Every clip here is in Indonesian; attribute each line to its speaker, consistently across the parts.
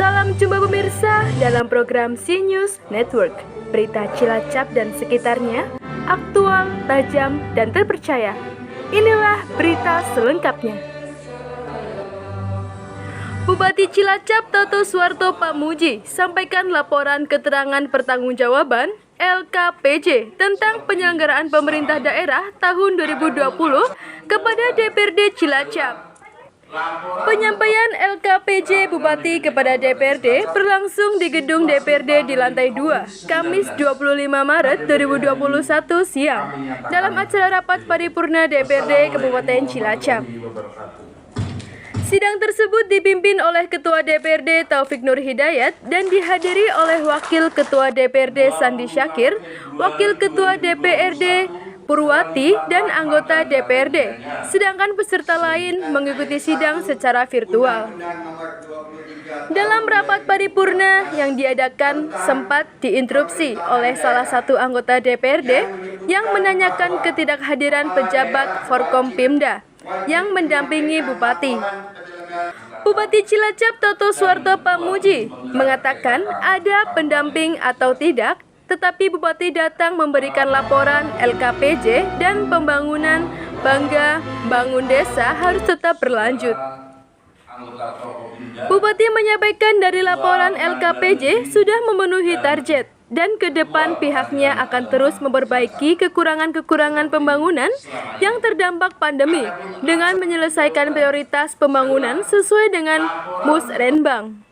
Speaker 1: Salam jumpa pemirsa dalam program C-News Network. Berita Cilacap dan sekitarnya, aktual, tajam, dan terpercaya. Inilah berita selengkapnya. Bupati Cilacap Toto Suwarto Pamuji sampaikan laporan keterangan pertanggungjawaban LKPJ tentang penyelenggaraan pemerintah daerah tahun 2020 kepada DPRD Cilacap. Penyampaian LKPJ Bupati kepada DPRD berlangsung di gedung DPRD di lantai 2, Kamis 25 Maret 2021 siang, dalam acara rapat paripurna DPRD Kabupaten Cilacap. Sidang tersebut dipimpin oleh Ketua DPRD Taufik Nur Hidayat dan dihadiri oleh Wakil Ketua DPRD Sandi Syakir, Wakil Ketua DPRD Purwati, dan anggota DPRD, sedangkan peserta lain mengikuti sidang secara virtual. Dalam rapat paripurna yang diadakan sempat diinterupsi oleh salah satu anggota DPRD yang menanyakan ketidakhadiran pejabat Forkompimda yang mendampingi Bupati. Bupati Cilacap Toto Suwarto Pamuji mengatakan ada pendamping atau tidak, tetapi Bupati datang memberikan laporan LKPJ dan pembangunan Bangga Bangun Desa harus tetap berlanjut. Bupati menyampaikan dari laporan LKPJ sudah memenuhi target dan ke depan pihaknya akan terus memperbaiki kekurangan-kekurangan pembangunan yang terdampak pandemi dengan menyelesaikan prioritas pembangunan sesuai dengan Musrenbang.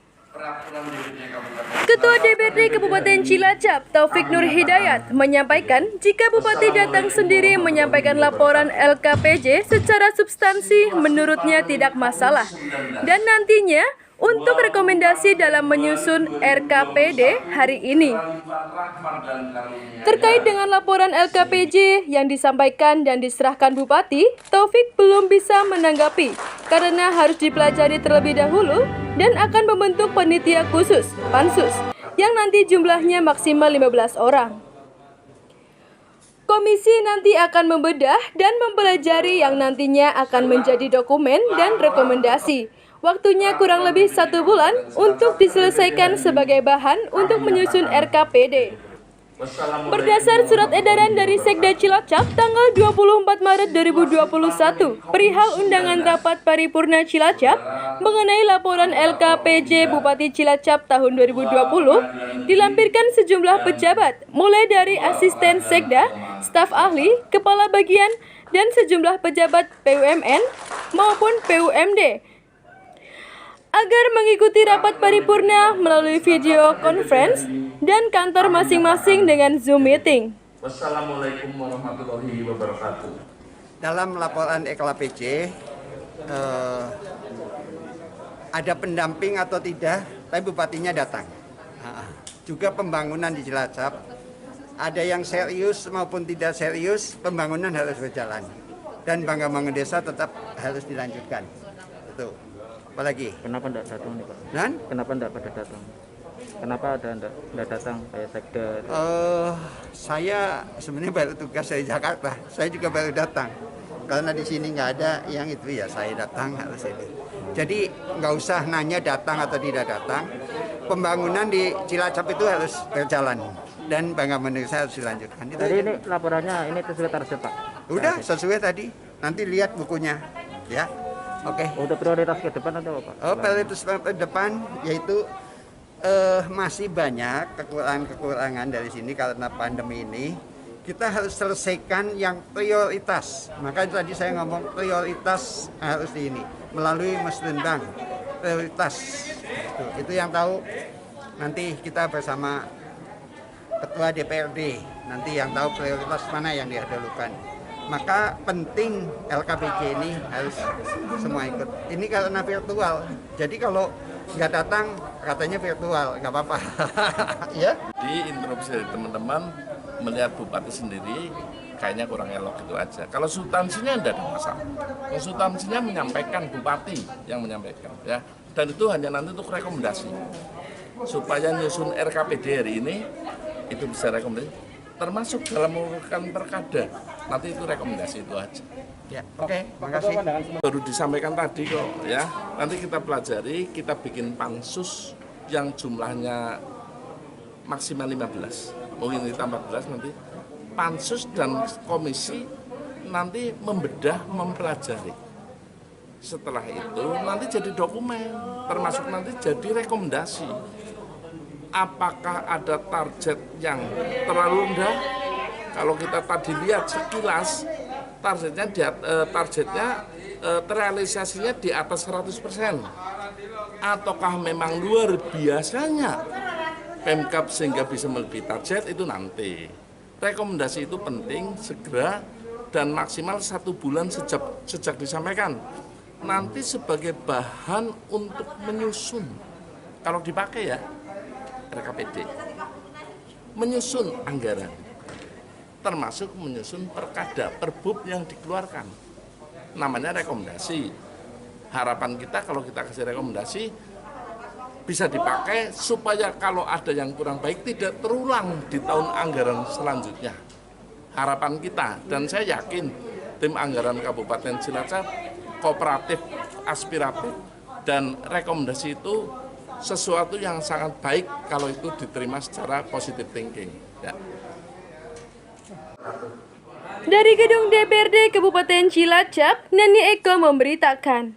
Speaker 1: Ketua DPRD Kabupaten Cilacap Taufik Nur Hidayat menyampaikan jika Bupati datang sendiri menyampaikan laporan LKPJ secara substansi menurutnya tidak masalah dan nantinya untuk rekomendasi dalam menyusun RKPD hari ini. Terkait dengan laporan LKPJ yang disampaikan dan diserahkan Bupati, Taufik belum bisa menanggapi karena harus dipelajari terlebih dahulu dan akan membentuk panitia khusus, Pansus, yang nanti jumlahnya maksimal 15 orang. Komisi nanti akan membedah dan mempelajari yang nantinya akan menjadi dokumen dan rekomendasi. Waktunya kurang lebih 1 bulan untuk diselesaikan sebagai bahan untuk menyusun RKPD. Berdasar surat edaran dari Sekda Cilacap tanggal 24 Maret 2021 perihal undangan rapat paripurna Cilacap mengenai laporan LKPJ Bupati Cilacap tahun 2020 dilampirkan sejumlah pejabat mulai dari asisten Sekda, staf ahli, kepala bagian, dan sejumlah pejabat BUMN maupun PUMD agar mengikuti rapat paripurna melalui video conference dan kantor masing-masing dengan Zoom meeting.
Speaker 2: Wassalamualaikum warahmatullahi wabarakatuh.
Speaker 3: Dalam laporan LKPJ ada pendamping atau tidak, tapi bupatinya datang. Juga pembangunan di Cilacap, ada yang serius maupun tidak serius, pembangunan harus berjalan. Dan Bangga Bangun Desa tetap harus dilanjutkan. Itu. Apalagi?
Speaker 4: Kenapa tidak datang nih Pak?
Speaker 3: Dan?
Speaker 4: Kenapa tidak pada datang? Kenapa ada tidak datang kayak Sekda?
Speaker 3: Saya sebenarnya baru tugas dari Jakarta. Saya juga baru datang. Karena di sini nggak ada yang itu ya saya datang harus ini. Jadi nggak usah nanya datang atau tidak datang. Pembangunan di Cilacap itu harus berjalan dan Bangga Bangun Desa harus dilanjutkan.
Speaker 4: Jadi ini laporannya ini sesuai target Pak?
Speaker 3: Udah sesuai tadi. Nanti lihat bukunya, ya. Oke.
Speaker 4: Untuk prioritas ke depan atau apa?
Speaker 3: Prioritas ke depan yaitu masih banyak kekurangan dari sini karena pandemi ini. Kita harus selesaikan yang prioritas. Makanya tadi saya ngomong prioritas harus di ini melalui Musrenbang. Prioritas. Itu yang tahu nanti kita bersama Ketua DPRD nanti yang tahu prioritas mana yang didahulukan. Maka penting LKPJ ini harus semua ikut. Ini karena virtual, jadi kalau nggak datang katanya virtual, nggak apa-apa. Ya.
Speaker 2: Di interupsi dari teman-teman melihat Bupati sendiri kayaknya kurang elok gitu aja. Kalau substansinya tidak ada masalah. Kalau substansinya menyampaikan Bupati yang menyampaikan, ya. Dan itu hanya nanti untuk rekomendasi supaya nyusun RKPD hari ini itu bisa rekomendasi. Termasuk dalam mengurukan perkada, nanti itu rekomendasi itu aja.
Speaker 3: Ya, oke, makasih.
Speaker 2: Baru disampaikan tadi kok, ya. Nanti kita pelajari, kita bikin pansus yang jumlahnya maksimal 15, mungkin kita 14 nanti. Pansus dan komisi nanti membedah, mempelajari. Setelah itu nanti jadi dokumen, termasuk nanti jadi rekomendasi. Apakah ada target yang terlalu rendah? Kalau kita tadi lihat sekilas, targetnya terrealisasinya di atas 100%. Ataukah memang luar biasanya Pemkab sehingga bisa melebihi target, itu nanti. Rekomendasi itu penting, segera dan maksimal 1 bulan sejak disampaikan. Nanti sebagai bahan untuk menyusun, kalau dipakai ya RKPD, menyusun anggaran, termasuk menyusun perkada, perbub yang dikeluarkan. Namanya rekomendasi. Harapan kita kalau kita kasih rekomendasi, bisa dipakai supaya kalau ada yang kurang baik tidak terulang di tahun anggaran selanjutnya. Harapan kita, dan saya yakin tim anggaran Kabupaten Cilacap kooperatif, aspiratif, dan rekomendasi itu sesuatu yang sangat baik kalau itu diterima secara positive thinking. Ya.
Speaker 1: Dari gedung DPRD Kabupaten Cilacap, Nani Eko memberitakan.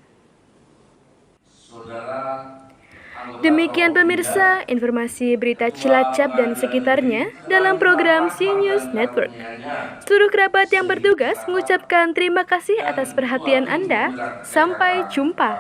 Speaker 1: Demikian pemirsa, informasi berita Cilacap dan sekitarnya dalam program CNews Network. Seluruh kerabat yang bertugas mengucapkan terima kasih atas perhatian Anda. Sampai jumpa.